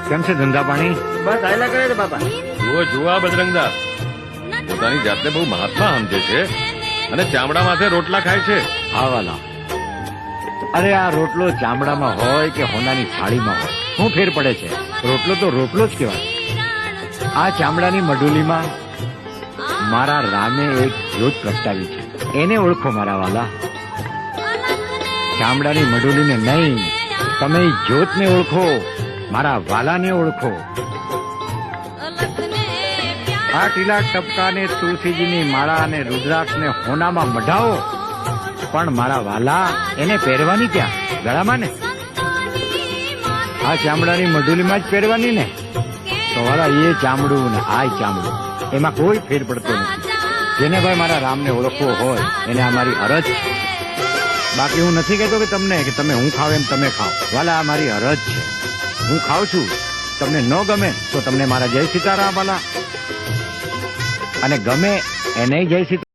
કેમ છે ધંધા પાણી? બસ આયલા કરે છે બાપા. જુઓ બજરંગદા, પોતાની જાતને બહુ મહાત્મા સમજે છે અને ચામડા માથે રોટલા ખાય છે. હા વાલા, અરે આ રોટલો ચામડામાં હોય કે હોનાની થાળીમાં હોય, શું ફેર પડે છે? રોટલો તો રોટલો જ કહેવાય. આ ચામડાની મઢુલીમાં મારા રામે એક જ્યોત પ્રગટાવી છે, એને ઓળખો મારા વાલા. ચામડાની મઢુલીને નહીં, તમે જ્યોતને ઓળખો, મારા વાલાને ઓળખો. આ ટીલા ટપકાને તુલસીજીની માળા અને રુદ્રાક્ષને હોનામાં મઢાવો, પણ મારા વાલા એને પહેરવાની ક્યાં? ગળામાં ને. આ ચામડાની મઢુલીમાં જ પહેરવાની ને. તો વાલા એ ચામડું ને આ ચામડું, એમાં કોઈ ફેર પડતો નથી. જેને ભાઈ મારા રામને ઓળખવો હોય એને આ મારી અરજ છે. બાકી હું નથી કહેતો કે તમને કે તમે હું ખાવ એમ તમે ખાઓ. વાલા આ મારી અરજ છે, હું ખાઉં છું. તમને ન ગમે તો તમને મારા જય સીતારામ વાલા, અને ગમે એને જય સીતારામ.